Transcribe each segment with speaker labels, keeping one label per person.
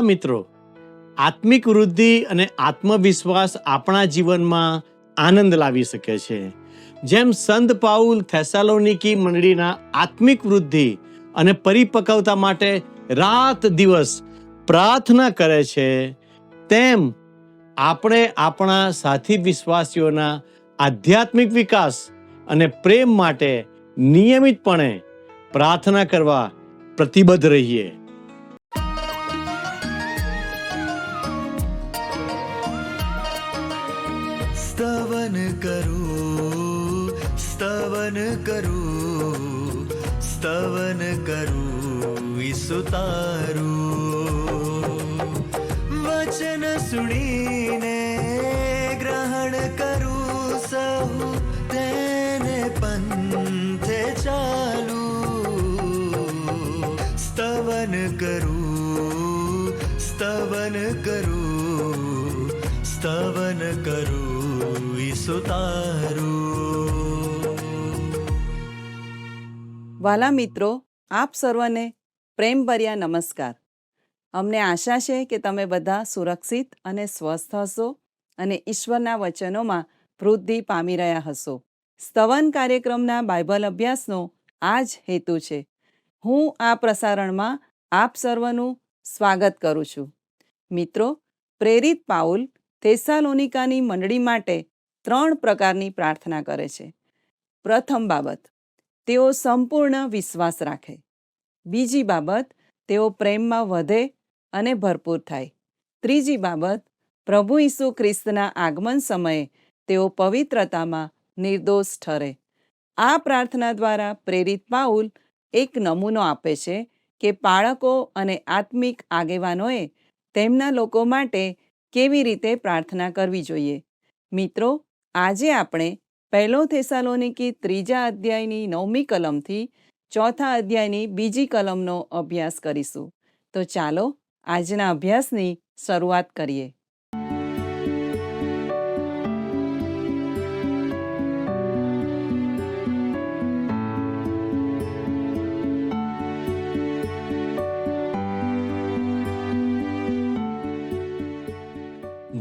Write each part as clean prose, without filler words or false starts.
Speaker 1: મિત્રો, આત્મિક વૃદ્ધિ અને આત્મવિશ્વાસ આપણા જીવનમાં આનંદ લાવી શકે છે. જેમ સંત પાઉલ થેસાલોનિકી મંડળીના આત્મિક વૃદ્ધિ અને પરિપક્વતા માટે રાત દિવસ પ્રાર્થના કરે છે, તેમ આપણે આપણા સાથી વિશ્વાસીઓના આધ્યાત્મિક વિકાસ અને પ્રેમ માટે નિયમિતપણે પ્રાર્થના કરવા પ્રતિબદ્ધ રહીએ.
Speaker 2: स्तवन करूं, स्तवन करूं, स्तवन करूं ईसु तारूं. वचन सुनीने ग्रहण करूं सहु તેને પંથે ચાલું. સ્તવન કરું, સ્તવન કરું, સ્તવન કરું ઈસુ તારું.
Speaker 3: વાલા મિત્રો, આપ સર્વને પ્રેમભર્યા નમસ્કાર. અમને આશા છે કે તમે બધા સુરક્ષિત અને સ્વસ્થ હશો અને ઈશ્વરના વચનોમાં વૃદ્ધિ પામી રહ્યા હશો. સ્તવન કાર્યક્રમના બાઇબલ અભ્યાસનો આ જ હેતુ છે. હું આ પ્રસારણમાં આપ સર્વનું સ્વાગત કરું છું. મિત્રો, પ્રેરિત પાઉલ થેસાલોનિકાની મંડળી માટે 3 પ્રકારની પ્રાર્થના કરે છે. પ્રથમ બાબત, તેઓ સંપૂર્ણ વિશ્વાસ રાખે. બીજી બાબત, તેઓ પ્રેમમાં વધે અને ભરપૂર થાય. ત્રીજી બાબત, પ્રભુ ઈસુ ખ્રિસ્તના આગમન સમયે તેઓ પવિત્રતામાં નિર્દોષ ઠરે. આ પ્રાર્થના દ્વારા પ્રેરિત પાઉલ એક નમૂનો આપે છે કે પાળકો અને આત્મિક આગેવાનોએ તેમના લોકો માટે કેવી રીતે પ્રાર્થના કરવી જોઈએ. મિત્રો, આજે આપણે 1 થેસાલોનિકી 3 અધ્યાયની 9મી કલમથી 4 અધ્યાયની 2 કલમનો અભ્યાસ કરીશું. તો ચાલો આજના અભ્યાસની શરૂઆત કરીએ.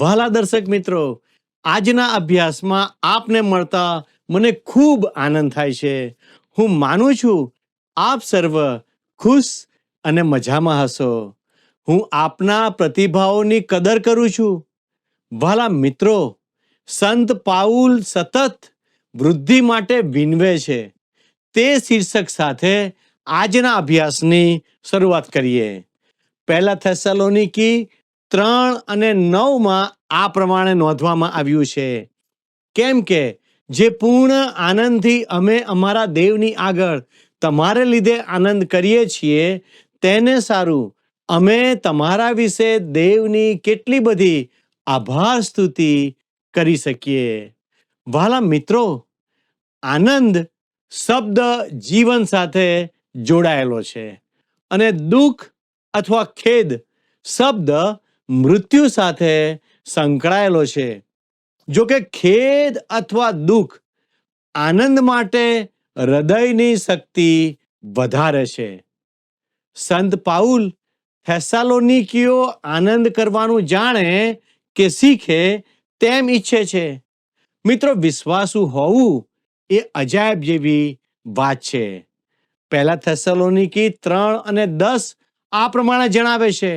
Speaker 1: વહાલા દર્શક મિત્રો, આજના અભ્યાસમાં આપને મળતા મને ખૂબ આનંદ થાય છે. હું માનું છું આપ સર્વ ખુશ અને મજામાં હશો. હું આપના પ્રતિભાવોની કદર કરું છું. વહાલા મિત્રો, સંત પાઉલ સતત વૃદ્ધિ માટે વિનવે છે. તે શીર્ષક સાથે આજના અભ્યાસની શરૂઆત કરીએ. 1 થેસાલોનિકી 3 અને 9 આ પ્રમાણે નોંધવામાં આવ્યું છે, કેમ કે જે પૂર્ણ આનંદથી અમે અમારા દેવની આગળ તમારે લીધે આનંદ કરીએ છીએ, તેને સારું અમે તમારા વિશે દેવની કેટલી બધી આભાર સ્તુતિ કરી શકીએ. વહાલા મિત્રો, આનંદ શબ્દ જીવન સાથે જોડાયેલો છે અને દુઃખ અથવા ખેદ શબ્દ મૃત્યુ સાથે સંકળાયેલો છે. જો કે ખેદ અથવા દુઃખ આનંદ માટે હૃદયની શક્તિ વધારે છે. સંત પાઉલ થેસાલોનિકીઓ આનંદ કરવાનું જાણે કે શીખે તેમ ઈચ્છે છે. મિત્રો, વિશ્વાસુ હોવું એ અજાયબ જેવી વાત છે. 1 થેસાલોનિકી 3 અને 10 આ પ્રમાણે જણાવે છે,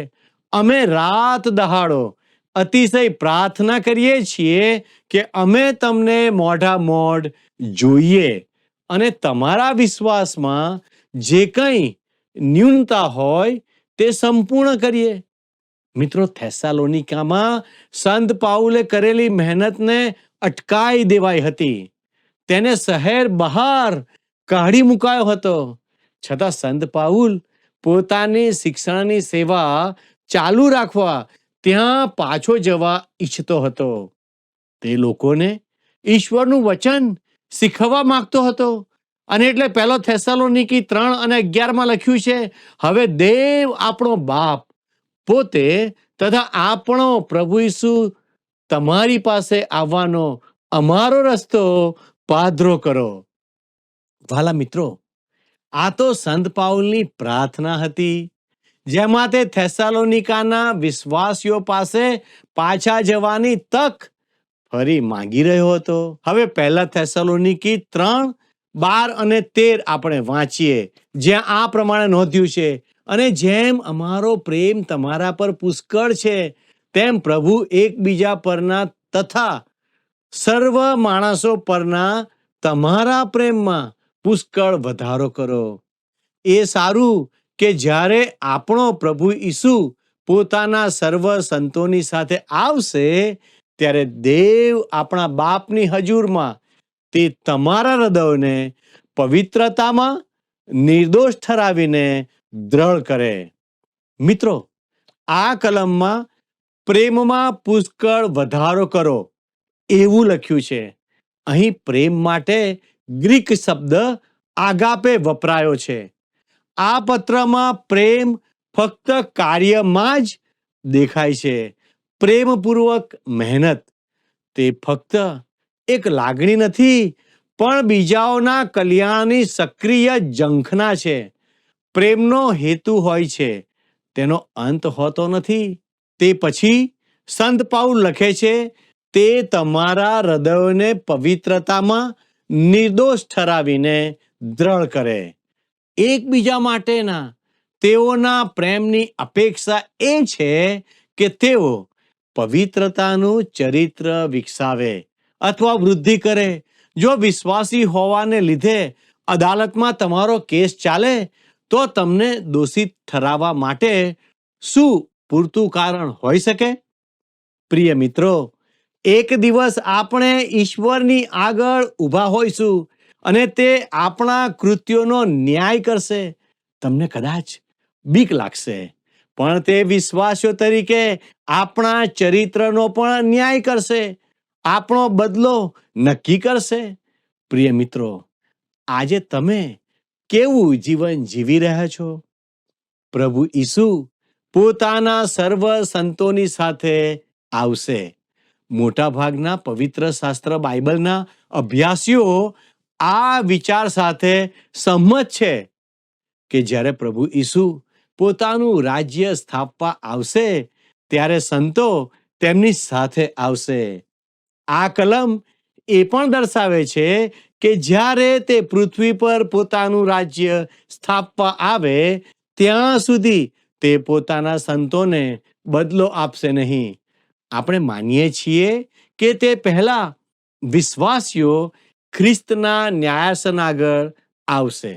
Speaker 1: અમે રાત દહાડો અતિશય પ્રાર્થના કરીએ છીએ કે અમે તમને મોઢામોઢ જોઈએ અને તમારા વિશ્વાસમાં જે કંઈ ન્યૂનતા હોય તે સંપૂર્ણ કરીએ. મિત્રો, થેસાલોનિકામાં સંત પાઉલે કરેલી મહેનતને અટકાઈ દેવાઈ હતી. તેને શહેર બહાર કાઢી મુકાયો હતો. છતાં સંત પાઉલ પોતાની શિક્ષણની સેવા ચાલુ રાખવા ત્યાં પાછો જવા ઈચ્છતો હતો. તે લોકોને ઈશ્વરનું વચન શીખવવા માંગતો હતો. અને એટલે 1 થેસાલોનિકી 3 અને 11 લખ્યું છે, હવે દેવ આપણો બાપ પોતે તથા આપણો પ્રભુ ઈસુ તમારી પાસે આવવાનો અમારો રસ્તો પાધરો કરો. વહાલા મિત્રો, આ તો સંત પાઉલની પ્રાર્થના હતી જેમાં તે થેસાલોનિકાના વિશ્વાસીઓ પાસે પાછા જવાની તક ફરી માંગી રહ્યો હતો. હવે પહેલા થેસાલોનિકી 3:12-13 આપણે વાંચીએ, જ્યાં આ પ્રમાણે નોંધ્યું છે, અને જેમ અમારો પ્રેમ તમારા પર પુષ્કળ છે, તેમ પ્રભુ એકબીજા પરના તથા સર્વ માણસો પરના તમારા પ્રેમમાં પુષ્કળ વધારો કરો. એ સારું કે જ્યારે આપણો પ્રભુ ઈસુ પોતાના સર્વ સંતોની સાથે આવશે, ત્યારે દેવ આપણા બાપની હજુરમાં તે તમારા હૃદયોને પવિત્રતામાં નિર્દોષ ઠરાવીને દ્રઢ કરે. મિત્રો, આ કલમમાં પ્રેમમાં પુષ્કળ વધારો કરો એવું લખ્યું છે. અહીં પ્રેમ માટે ગ્રીક શબ્દ આગાપે વપરાયો છે. આ પત્રમાં પ્રેમ ફક્ત કાર્યમાં જ દેખાય છે. પ્રેમપૂર્વક મહેનત તે ફક્ત એક લાગણી નથી, પણ બીજાઓના કલ્યાણની સક્રિય ઝંખના છે. પ્રેમનો હેતુ હોય છે, તેનો અંત હોતો નથી. તે પછી સંત પાઉલ લખે છે, તે તમારા હૃદયોને પવિત્રતામાં નિર્દોષ ઠરાવીને દ્રઢ કરે. એકબીજા માટેના તેઓના પ્રેમની અપેક્ષા એ છે કે તેઓ પવિત્રતાનું ચરિત્ર વિકસાવે અથવા વૃદ્ધિ કરે. જો વિશ્વાસી હોવાને લીધે અદાલતમાં તમારો કેસ ચાલે, તો તમને દોષિત ઠરાવવા માટે શું પૂરતું કારણ હોઈ શકે? પ્રિય મિત્રો, એક દિવસ આપણે ઈશ્વરની આગળ ઊભા હોઈશું અને તે આપણા કૃત્યોનો ન્યાય કરશે. તમને કદાચ બીક લાગશે, પણ તે વિશ્વાસીઓ તરીકે આપણા ચરિત્રનો પણ ન્યાય કરશે, આપણો બદલો નક્કી કરશે. પ્રિય મિત્રો, આજે તમે કેવું જીવન જીવી રહ્યા છો? પ્રભુ ઈસુ પોતાના સર્વ સંતોની સાથે આવશે. મોટા ભાગના પવિત્ર શાસ્ત્ર બાઇબલના અભ્યાસીઓ આ વિચાર સાથે સહમત છે કે જ્યારે પ્રભુ ઈસુ પોતાનું રાજ્ય સ્થાપવા આવશે, ત્યારે સંતો તેમની સાથે આવશે. આ કલમ એ પણ દર્શાવે છે કે જ્યારે તે પૃથ્વી પર પોતાનું રાજ્ય સ્થાપવા આવે, ત્યાં સુધી તે પોતાના સંતોને બદલો આપશે નહીં. આપણે માનીએ છીએ કે તે પહેલા વિશ્વાસીઓ ખ્રિસ્તના ન્યાયાસન આગળ આવશે.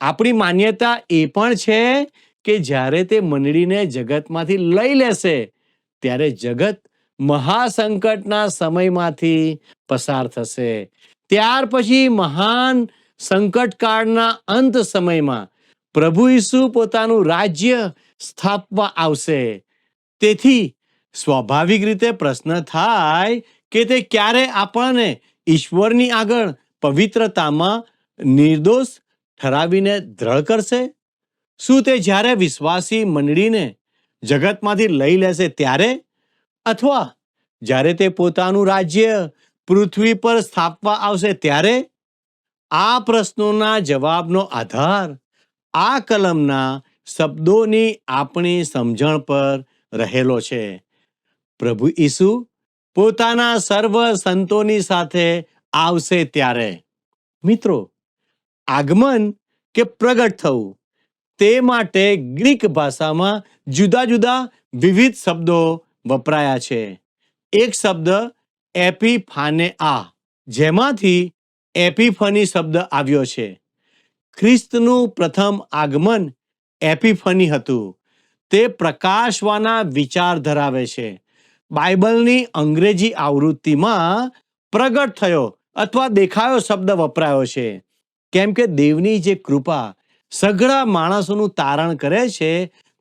Speaker 1: આપણી માન્યતા એ પણ છે કે જ્યારે તે મંડળીને જગતમાંથી લઈ લેશે, ત્યારે જગત મહાસંકટના સમયમાંથી પસાર થશે. ત્યાર પછી મહાન સંકટકાળના અંત સમયમાં પ્રભુ ઈસુ પોતાનું રાજ્ય સ્થાપવા આવશે. તેથી સ્વાભાવિક રીતે પ્રશ્ન થાય કે તે ક્યારે આપણને ઈશ્વરની આગળ પવિત્રતામાં નિર્દોષ ઠરાવીને દ્રઢ કરશે? શું તે જ્યારે વિશ્વાસી મંડળીને જગતમાંથી લઈ લેશે ત્યારે, અથવા જ્યારે તે પોતાનું રાજ્ય પૃથ્વી પર સ્થાપવા આવશે ત્યારે? આ પ્રશ્નોના જવાબનો આધાર આ કલમના શબ્દોની આપણી સમજણ પર રહેલો છે. પ્રભુ ઈસુ પોતાના સર્વ સંતોની સાથે આવશે ત્યારે. મિત્રો, આગમન કે પ્રગટ થવું, તે માટે ગ્રીક ભાષામાં જુદા જુદા વિવિધ શબ્દો વપરાયા છે. એક શબ્દ એપિફાનેઆ, જેમાંથી એપિફની શબ્દ આવ્યો છે. ખ્રિસ્તનું પ્રથમ આગમન એપિફની હતું. તે પ્રકાશવાના વિચાર ધરાવે છે. બાઇબલની અંગ્રેજી આવૃત્તિમાં પ્રગટ થયો અથવા દેખાયો શબ્દ વપરાયો છે, કેમ કે દેવની જે કૃપા સઘળા માણસોનું તારણ કરે છે,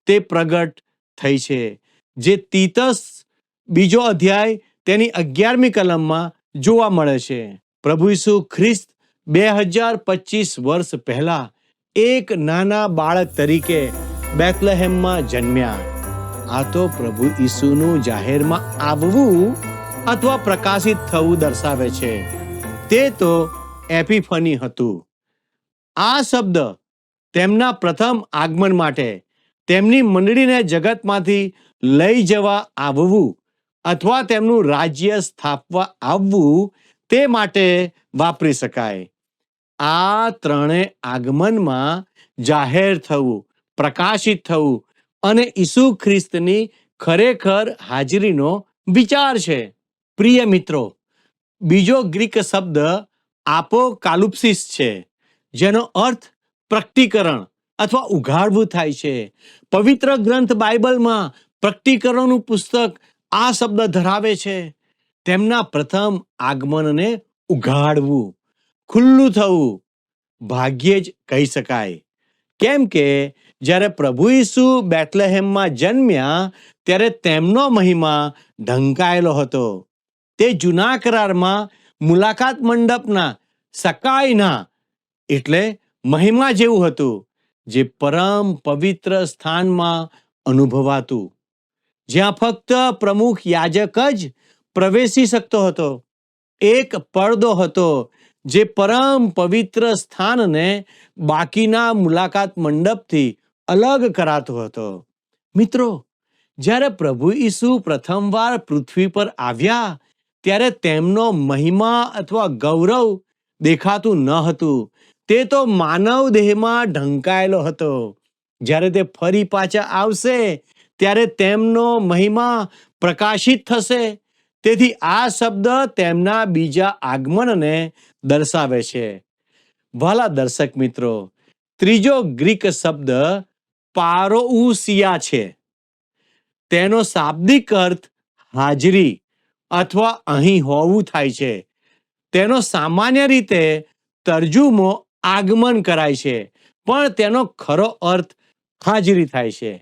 Speaker 1: તે પ્રગટ થઈ છે, જે તીતસ 2 અધ્યાય તેની 11મી કલમમાં જોવા મળે છે. પ્રભુ ઈસુ ખ્રિસ્ત 2025 વર્ષ પહેલા એક નાના બાળક તરીકે બેથલેહેમમાં જન્મ્યા. આ તો પ્રભુ ઈસુનું જાહેરમાં આવવું અથવા પ્રકાશિત થવું દર્શાવે છે. તે તો એપિફની હતું. આ શબ્દ તેમના પ્રથમ આગમન માટે તેમની મંડળીને જગતમાંથી લઈ જવા આવવું અથવા તેમનું રાજ્ય સ્થાપવા આવવું તે માટે વાપરી શકાય. આ ત્રણે આગમનમાં જાહેર થવું, પ્રકાશિત થવું અને ઈસુ ખ્રિસ્તની ખરેખર હાજરીનો વિચાર છે. પ્રિય મિત્રો, બીજો ગ્રીક શબ્દ આપોકાલુપ્સિસ છે, જેનો અર્થ પ્રકટીકરણ અથવા ઉઘાડવું થાય છે. પવિત્ર ગ્રંથ બાઇબલમાં પ્રકટીકરણનું પુસ્તક આ શબ્દ ધરાવે છે. તેમના પ્રથમ આગમનને ઉઘાડવું, ખુલ્લું થવું ભાગ્યે જ કહી શકાય. કેમ કે જ્યારે પ્રભુ ઈસુ બેથલેહેમમાં જન્મ્યા ત્યારે તેમનો મહિમા ઢંકાયેલો હતો. તે જૂના કરારમાં મુલાકાત મંડપના સકાઈના એટલે મહિમા જેવું હતું, જે પરમ પવિત્ર સ્થાનમાં અનુભવાતું, જ્યાં ફક્ત પ્રમુખ યાજક જ પ્રવેશી શકતો હતો. એક પડદો હતો જે પરમ પવિત્ર સ્થાનને બાકીના મુલાકાત મંડપથી અલગ કરાતો હતો. મિત્રો, જ્યારે પ્રભુ ઈસુ પ્રથમવાર પૃથ્વી પર આવ્યા ત્યારે તેમનો મહિમા અથવા ગૌરવ દેખાતું ન હતું. તે તો માનવ દેહમાં ઢંકાયેલો હતો. જ્યારે તે ફરી પાછા આવશે ત્યારે તેમનો મહિમા પ્રકાશિત થશે. તેથી આ શબ્દ તેમના બીજા આગમનને દર્શાવે છે. ભલા દર્શક મિત્રો, ત્રીજો ગ્રીક શબ્દ પારોઉસિયા છે. તેનો શાબ્દિક અર્થ હાજરી અથવા અહીં હોવું થાય છે. તેનો સામાન્ય રીતે તર્જુમો આગમન કરાય છે, પણ તેનો ખરો અર્થ હાજરી થાય છે.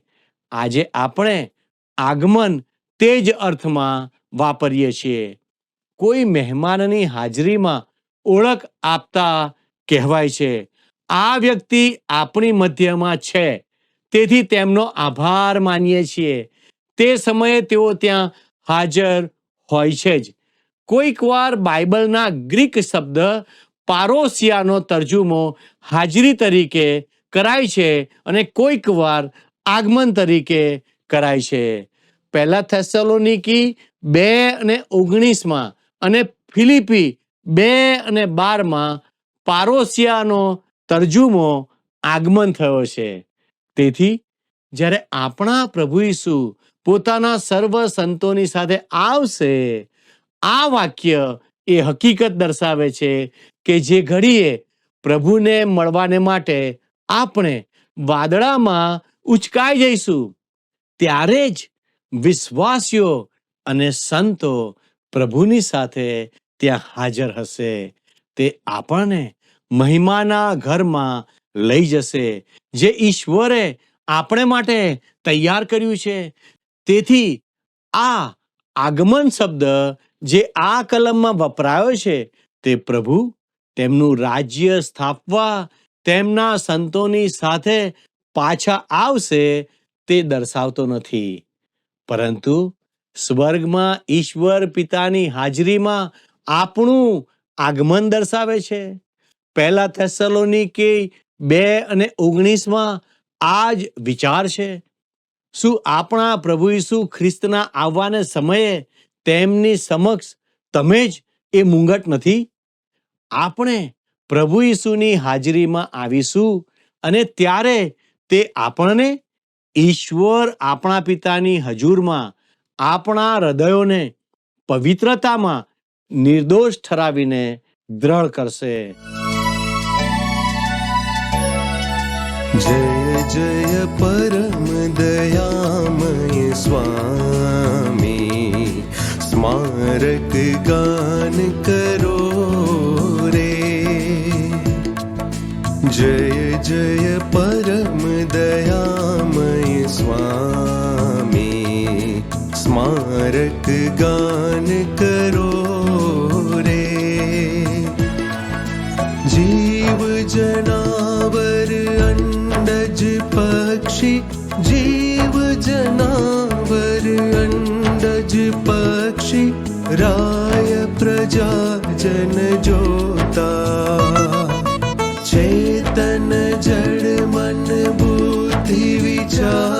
Speaker 1: આજે આપણે આગમન તે જ અર્થમાં વાપરીએ છીએ. કોઈ મહેમાનની હાજરીમાં ઓળખ આપતા કહેવાય છે, આ વ્યક્તિ આપણી મધ્યમાં છે, તેથી તેમનો આભાર માનીએ છીએ. તે સમયે તેઓ ત્યાં હાજર હોય છે જ. કોઈક વાર બાઇબલના ગ્રીક શબ્દ પારોસિયાનો તર્જુમો હાજરી તરીકે કરાય છે અને કોઈક વાર આગમન તરીકે કરાય છે. પહેલા થેસલોનિકી 2:19 અને ફિલિપી 2:12 પારોસિયાનો તર્જુમો આગમન થયો છે. તેથી જ્યારે આપણા પ્રભુ ઈસુ પોતાના સર્વ સંતોની સાથે આવશે, આ વાક્ય એ હકીકત દર્શાવે છે કે જે ઘડીએ પ્રભુને મળવાને માટે આપણે વાદળામાં ઉચકાઈ જઈશું, ત્યારે જ વિશ્વાસીઓ અને સંતો પ્રભુની સાથે ત્યાં હાજર હશે. તે આપણને મહિમાના ઘરમાં લઈ જશે, જે ઈશ્વરે આપણે માટે તૈયાર કર્યું છે. તેથી આ આગમન શબ્દ જે આ કલમમાં વપરાયો છે, તે પ્રભુ તેમનું રાજ્ય સ્થાપવા તેમના સંતોની સાથે પાછા આવશે તે દર્શાવતો નથી, પરંતુ સ્વર્ગમાં ઈશ્વર પિતાની હાજરીમાં આપણું આગમન દર્શાવે છે. પહેલા થેસલોનિકી 2:19 આ જ વિચાર છે. શું આપણા પ્રભુ ઈસુ ખ્રિસ્તના આવવાને સમયે તેમની સમક્ષ તમે જ એ મુંગટ નથી? આપણે પ્રભુ ઈસુની હાજરીમાં આવીશું અને ત્યારે તે આપણને ઈશ્વર આપણા પિતાની હજુરમાં આપણા હૃદયોને પવિત્રતામાં નિર્દોષ ઠરાવીને દ્રઢ કરશે.
Speaker 2: जय जय परम दयामय स्वामी, स्मारक गान करो रे. जय जय परम दयामय स्वामी, स्मारक गान करो रे. जीव जनावर अंडज पक्षी, जीव जनावर अंडज पक्षी, राय प्रजा जन जोता. चेतन जड़ मन बुद्धि विचार,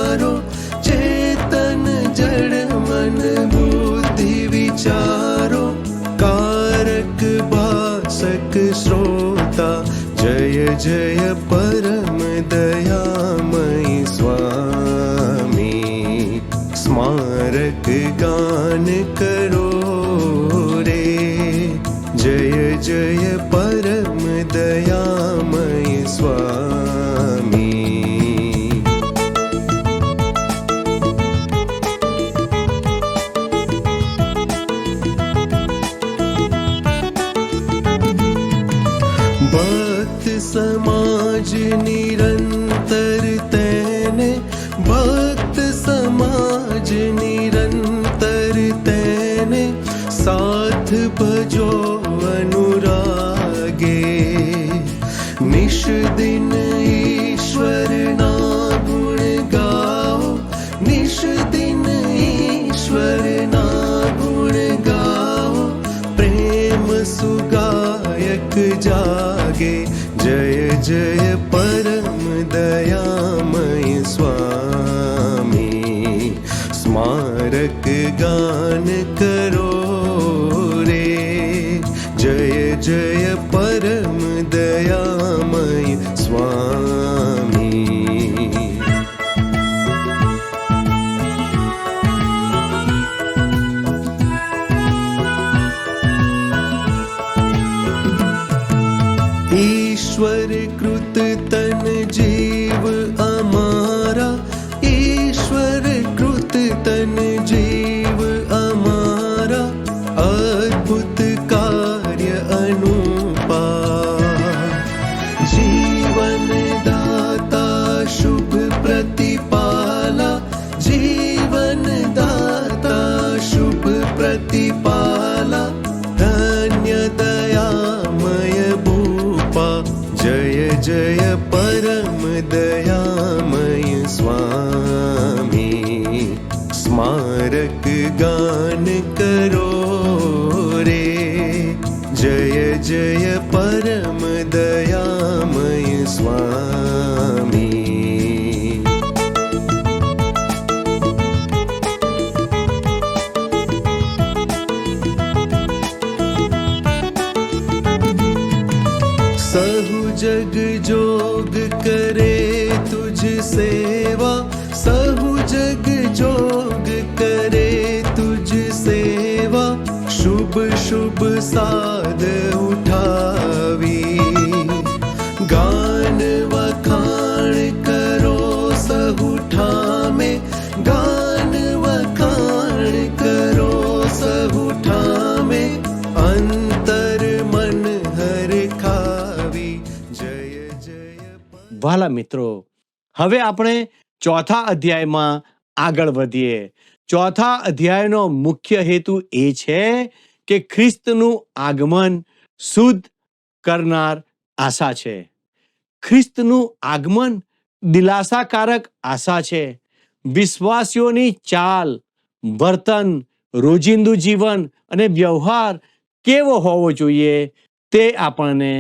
Speaker 2: जय परम दयामय स्वामी स्मारक गान करो रे जय जय परम दयामय स्वामी भक्त समाज निरंतर तेने भक्त समाज निरंतर तेने साथ भजो अनुरागे निश दिन ईश्वर ना गुण गाओ निश दिन ईश्वर ना गुण गाओ प्रेम सुगायक जागे जय जय परम दयामय स्वामी स्मारक गान करो रे जय जय परम दयामय स्वामी ईश्वर कृत तन जीव अमारा ईश्वर कृत तन जीव अमारा अद्भुत कार्य अनुपा जीवन दाता शुभ प्रतिपाला जीवन दाता शुभ प्रतिपाला धन्य दयामय भूपा जय जय परम दयामय स्वामी स्मारक गान करो रे जय जय परम दयामय स्वामी सहु जग जोग करे तुझ सेवा सहु जग जोग करे तुझ सेवा शुभ शुभ साध उठावी गान वखाण करो सहु ठामे गान वखाण करो सहु ठामे अंतर मन हर खावी जय जय
Speaker 1: વાલા મિત્રો, હવે આપણે ચોથા અધ્યાયમાં આગળ વધીએ. ચોથા અધ્યાયનો મુખ્ય હેતુ એ છે કે ખ્રિસ્તનું આગમન શુદ્ધ કરનાર આશા છે. ખ્રિસ્તનું આગમન દિલાસાકારક આશા છે. વિશ્વાસીઓની ચાલ, વર્તન, રોજિંદુ જીવન અને વ્યવહાર કેવો હોવો જોઈએ તે આપણને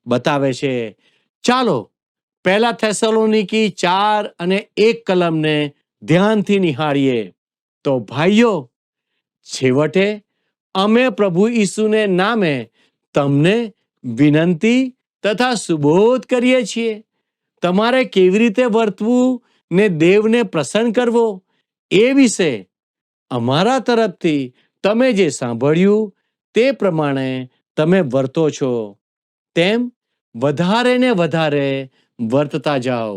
Speaker 1: બતાવે છે. ચાલો પહેલા થેસલોનિકી 4 અને 1 કલમને ધ્યાનથી નિહાળીએ. તો ભાઈઓ, છેવટે અમે પ્રભુ ઈસુને નામે તમને વિનંતી તથા સુબોધ કરીએ છીએ. તમારે કેવી રીતે વર્તવું ને દેવને પ્રસન્ન કરવો એ વિશે અમારા તરફથી તમે જે સાંભળ્યું તે પ્રમાણે તમે વર્તો છો તેમ વધારે ને વધારે વર્તતા જાઓ.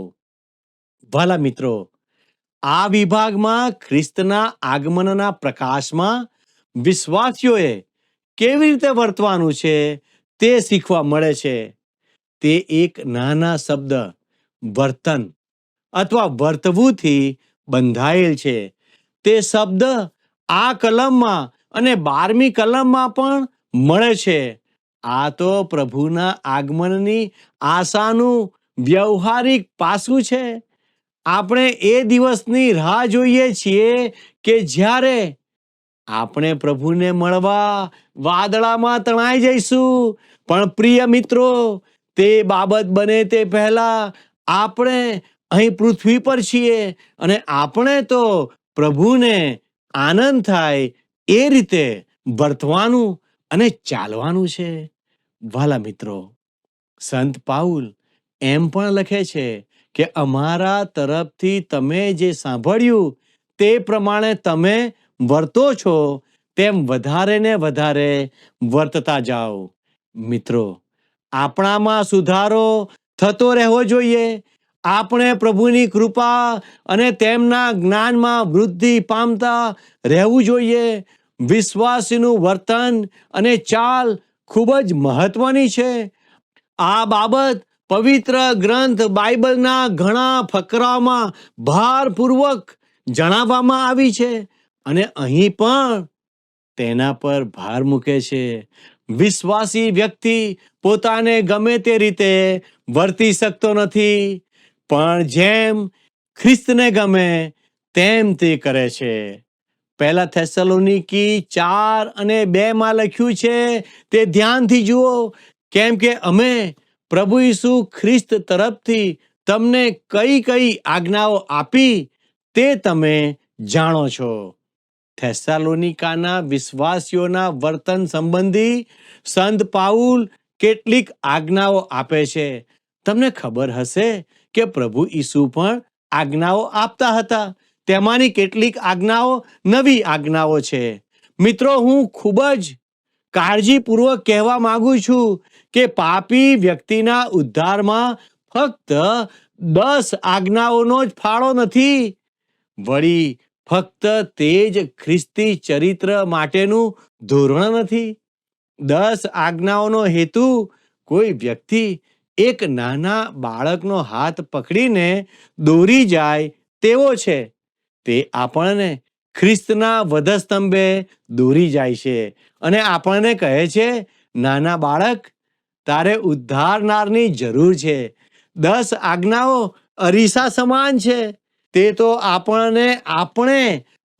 Speaker 1: ભલા મિત્રો, આ વિભાગમાં ખ્રિસ્તના આગમનના પ્રકાશમાં વિશ્વાસીઓએ કેવી રીતે વર્તવાનું છે તે શીખવા મળે છે. તે એક નાના શબ્દ વર્તન અથવા વર્તવુંથી બંધાયેલ છે. તે શબ્દ આ કલમમાં અને 12મી કલમમાં પણ મળે છે. આ તો પ્રભુના આગમનની આશાનું વ્યવહારિક પાસું છે. આપણે એ દિવસની રાહ જોઈએ છીએ કે જ્યારે આપણે પ્રભુને મળવા વાદળામાં તણાઈ જઈશું. પણ પ્રિય મિત્રો, તે બાબત બને તે પહેલા આપણે અહીં પૃથ્વી પર છીએ અને આપણે તો પ્રભુને આનંદ થાય એ રીતે વર્તવાનું અને ચાલવાનું છે. વાલા મિત્રો, સંત પાઉલ એમ પણ લખે છે કે અમારા તરફથી તમે જે સાંભળ્યું તે પ્રમાણે તમે વર્તો છો તેમ વધારે ને વધારે વર્તતા જાઓ. મિત્રો, આપણામાં સુધારો થતો રહેવો જોઈએ. આપણે પ્રભુની કૃપા અને તેમના જ્ઞાનમાં વૃદ્ધિ પામતા રહેવું જોઈએ. વિશ્વાસીનું વર્તન અને ચાલ ખૂબ જ મહત્વની છે. આ બાબત પવિત્ર ગ્રંથ બાઇબલના ઘણા ફકરાઓમાં ભારપૂર્વક જણાવવામાં આવી છે અને અહીં પણ તેના પર ભાર મૂકે છે. વિશ્વાસી વ્યક્તિ પોતાને ગમે તે રીતે વર્તી શકતો નથી, પણ જેમ ખ્રિસ્તને ગમે તેમ તે કરે છે. પહેલા થેસલોનિકી 4:2 લખ્યું છે, તે ધ્યાનથી જુઓ. કેમ કે અમે પ્રભુ ઈસુ ખ્રિસ્ત તરફથી તમને કઈ કઈ આજ્ઞાઓ આપી તે તમે જાણો છો. થેસાલોનિકાના વિશ્વાસીઓના વર્તન સંબંધી સંત પાઉલ કેટલીક આજ્ઞાઓ આપે છે. તમને ખબર હશે કે પ્રભુ ઈસુ પણ આજ્ઞાઓ આપતા હતા. તેમાંની કેટલીક આજ્ઞાઓ નવી આજ્ઞાઓ છે. મિત્રો, હું ખૂબ જ કાળજીપૂર્વક કહેવા માંગુ છું કે પાપી વ્યક્તિના ઉદ્ધારમાં ફક્ત 10 આજ્ઞાઓનો જ ફાળો નથી. વળી ફક્ત તે જ ખ્રિસ્તી ચરિત્ર માટેનું ધોરણ નથી. 10 આજ્ઞાઓનો હેતુ કોઈ વ્યક્તિ એક નાના બાળકનો હાથ પકડીને દોરી જાય તેવો છે. તે આપણને ખ્રિસ્તના વધસ્તંભે દોરી જાય છે અને આપણને કહે છે, નાના બાળક, તારે ઉદ્ધારનારની જરૂર છે. 10 આજ્ઞાઓ અરીસા સમાન છે. તે તો આપણે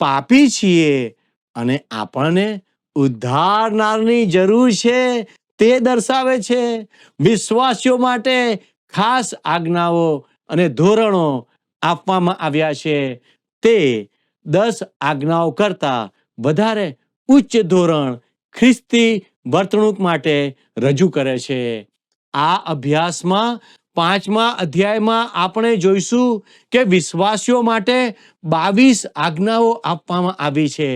Speaker 1: પાપી છીએ અને આપણને ઉદ્ધારનારની જરૂર છે તે દર્શાવે છે. વિશ્વાસીઓ માટે ખાસ આજ્ઞાઓ અને ધોરણો આપવામાં આવ્યા છે. તે 10 આજ્ઞાઓ કરતા વધારે ઉચ્ચ ધોરણ ખ્રિસ્તી વર્તણૂક માટે રજૂ કરે છે. આ અભ્યાસમાં 5મા અધ્યાયમાં આપણે જોઈશું કે વિશ્વાસીઓ માટે 22 આજ્ઞાઓ આપવામાં આવી છે.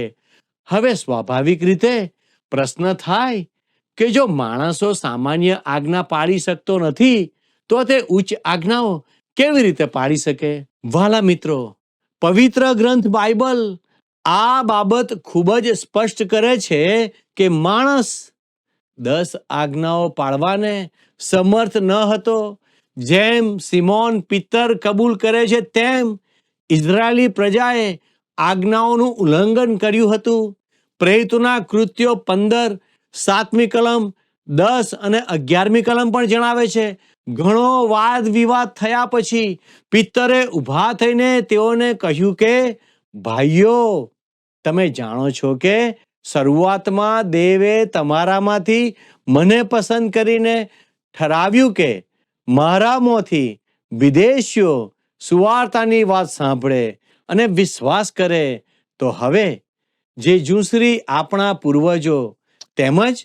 Speaker 1: હવે સ્વાભાવિક રીતે પ્રશ્ન થાય કે જો માણસો સામાન્ય આજ્ઞા પાળી શકતો નથી તો તે ઉચ્ચ આજ્ઞાઓ કેવી રીતે પાળી શકે? વહાલા મિત્રો, પવિત્ર ગ્રંથ બાઇબલ આ બાબત ખૂબ જ સ્પષ્ટ કરે છે કે માણસ 10 આજ્ઞાઓ પાળવાને સમર્થ ન હતો. જેમ સિમોન પિત્તર કબૂલ કરે છે તેમ ઇઝરાયેલી પ્રજાએ આજ્ઞાઓનું ઉલ્લંઘન કર્યું હતું. પ્રેરિતોના કૃત્યો 15 7મી કલમ 10 અને 11મી કલમ પણ જણાવે છે. ઘણો વાદ વિવાદ થયા પછી પિત્તરે ઊભા થઈને તેઓને કહ્યું કે, ભાઈઓ, તમે જાણો છો કે શરૂઆતમાં દેવે તમારામાંથી મને પસંદ કરીને ઠરાવ્યું કે મારા મોંથી વિદેશીઓ સુવાર્તાની વાત સાંભળે અને વિશ્વાસ કરે. તો હવે જે ઝૂંસરી આપણા પૂર્વજો તેમજ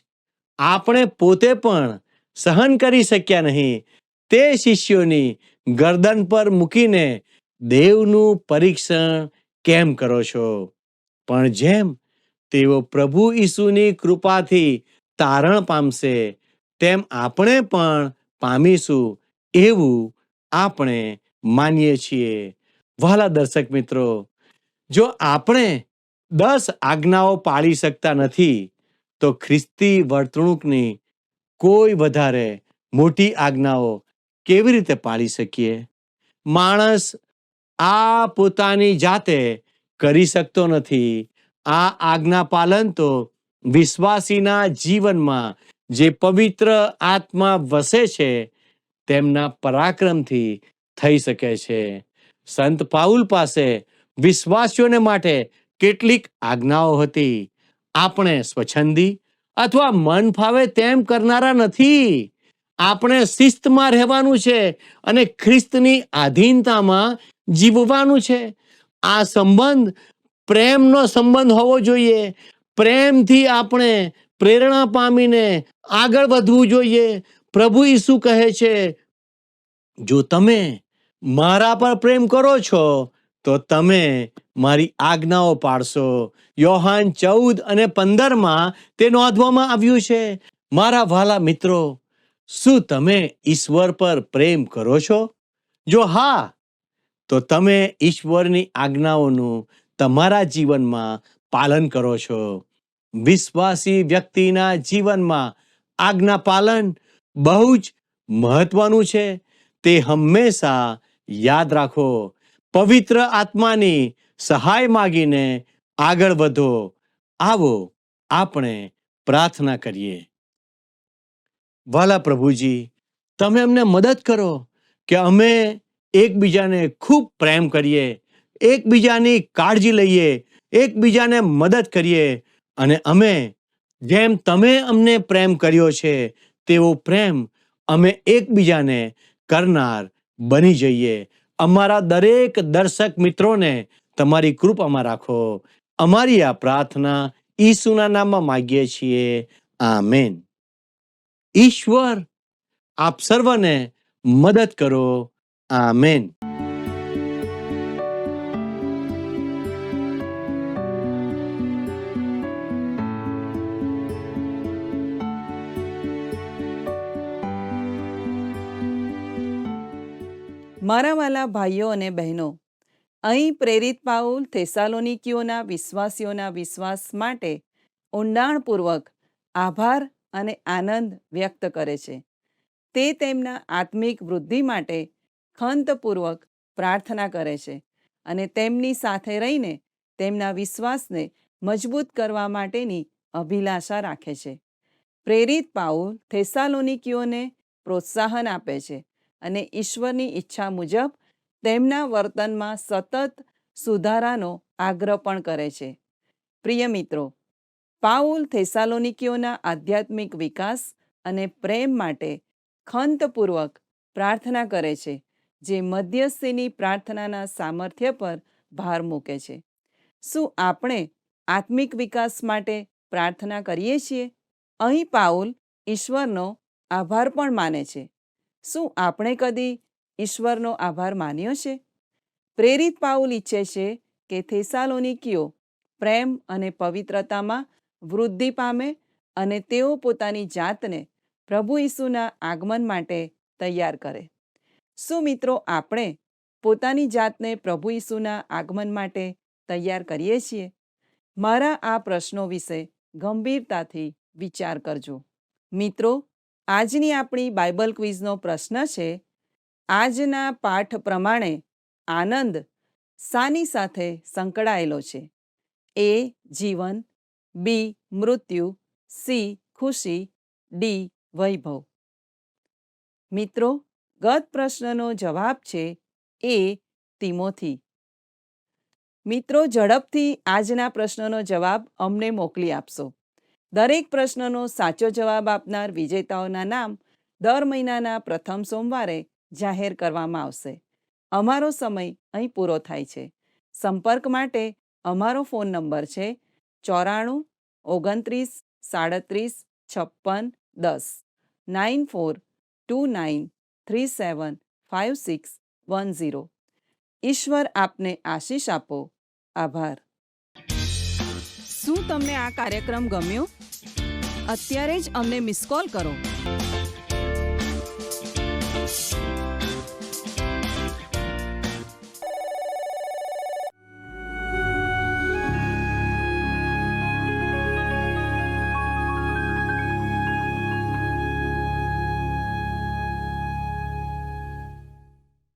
Speaker 1: આપણે પોતે પણ સહન કરી શક્યા નહીં તે શિષ્યોની ગરદન પર મૂકીને દેવનું પરીક્ષણ કેમ કરો છો? પણ જેમ તેઓ પ્રભુ ઈસુની કૃપાથી તારણ પામશે તેમ આપણે પણ પામીશું એવું આપણે માનીએ છીએ. વહાલા દર્શક મિત્રો, જો આપણે 10 આજ્ઞાઓ પાળી શકતા નથી તો ખ્રિસ્તી વર્તણૂકની કોઈ વધારે મોટી આજ્ઞાઓ કેવી રીતે પાળી શકીએ? માણસ આ પોતાની જાતે કરી શકતો નથી. આ આજ્ઞા પાલન તો વિશ્વાસીના જીવનમાં જે પવિત્ર આત્મા વસે છે તેમના પરાક્રમથી થઈ શકે છે. સંત પાઉલ પાસે વિશ્વાસીઓને માટે કેટલીક આજ્ઞાઓ હતી. આપણે સ્વચ્છંદી અથવા મન ફાવે તેમ કરનારા નથી. આપણે શિસ્તમાં રહેવાનું છે અને ખ્રિસ્તની આધીનતામાં જીવવાનું છે. આ સંબંધ પ્રેમનો સંબંધ હોવો જોઈએ. પ્રેમથી આપણે પ્રેરણા પામીને આગળ વધવું જોઈએ. પ્રભુ ઈસુ કહે છે, જો તમે મારા પર પ્રેમ કરો છો તો તમે મારી આજ્ઞાઓ પાળશો. યોહાન 14:15 તે નોંધવામાં આવ્યું છે. મારા વ્હાલા મિત્રો, શું તમે ઈશ્વર પર પ્રેમ કરો છો? જો હા, તો તમે ઈશ્વરની આજ્ઞાઓનું તમારા જીવનમાં પાલન કરો છો. વિશ્વાસી વ્યક્તિના જીવનમાં આજ્ઞા પાલન બહુ જ મહત્વનું છે. તે હંમેશા યાદ રાખો. પવિત્ર આત્માની સહાય માગીને આગળ વધો. આવો આપણે પ્રાર્થના કરીએ. વાલા પ્રભુજી, તમે અમને મદદ કરો કે અમે એકબીજાને ખૂબ પ્રેમ કરીએ, એકબીજાની કાળજી લઈએ, એકબીજાને મદદ કરીએ અને અમે જેમ તમે અમને પ્રેમ કર્યો છે તેવો પ્રેમ અમે એકબીજાને કરનાર બની જઈએ. અમારા દરેક દર્શક મિત્રોને તમારી કૃપામાં રાખો. અમારી આ પ્રાર્થના ઈસુના નામમાં માગીએ છીએ. આમેન. ઈશ્વર આપ સર્વને મદદ કરો. આમેન.
Speaker 3: મારા વાલા ભાઈઓ અને બહેનો, અહીં પ્રેરિત પાઉલ થેસાલોનિકીઓના વિશ્વાસીઓના વિશ્વાસ માટે ઊંડાણપૂર્વક આભાર અને આનંદ વ્યક્ત કરે છે. તે તેમના આત્મિક વૃદ્ધિ માટે ખંતપૂર્વક પ્રાર્થના કરે છે અને તેમની સાથે રહીને તેમના વિશ્વાસને મજબૂત કરવા માટેની અભિલાષા રાખે છે. પ્રેરિત પાઉલ થેસાલોનિકીઓને પ્રોત્સાહન આપે છે અને ઈશ્વરની ઈચ્છા મુજબ તેમના વર્તનમાં સતત સુધારાનો આગ્રહ પણ કરે છે. પ્રિય મિત્રો, પાઉલ થેસાલોનિકીઓના આધ્યાત્મિક વિકાસ અને પ્રેમ માટે ખંતપૂર્વક પ્રાર્થના કરે છે, જે મધ્યસ્થીની પ્રાર્થનાના સામર્થ્ય પર ભાર મૂકે છે. શું આપણે આત્મિક વિકાસ માટે પ્રાર્થના કરીએ છીએ? અહીં પાઉલ ઈશ્વરનો આભાર પણ માને છે. શું આપણે કદી ઈશ્વરનો આભાર માન્યો છે? પ્રેરિત પાઉલ ઈચ્છે છે કે થેસાલોનિકીઓ પ્રેમ અને પવિત્રતામાં વૃદ્ધિ પામે અને તેઓ પોતાની જાતને પ્રભુ ઈસુના આગમન માટે તૈયાર કરે. શું મિત્રો આપણે પોતાની જાતને પ્રભુ ઈસુના આગમન માટે તૈયાર કરીએ છીએ? મારા આ પ્રશ્નો વિશે ગંભીરતાથી વિચાર કરજો. મિત્રો, આજની આપણી બાઇબલ ક્વિઝનો પ્રશ્ન છે, આજના પાઠ પ્રમાણે આનંદ શાની સાથે સંકળાયેલો છે? એ. જીવન, બી. મૃત્યુ, સી. ખુશી, ડી. વૈભવ. મિત્રો, ગત પ્રશ્નનો જવાબ છે એ. તિમોથી. મિત્રો, ઝડપથી આજના પ્રશ્નનો જવાબ અમને મોકલી આપશો. દરેક પ્રશ્નનો સાચો જવાબ આપનાર વિજેતાઓના નામ દર મહિનાના પ્રથમ સોમવારે જાહેર કરવામાં આવશે. અમારો સમય અહીં પૂરો થાય છે. સંપર્ક માટે અમારો ફોન નંબર છે 94 29 37 56 10 9429375610. ઈશ્વર આપને આશીષ આપો. આભાર. શું તમને આ કાર્યક્રમ ગમ્યો? અત્યારે જ અમને મિસ કોલ કરો.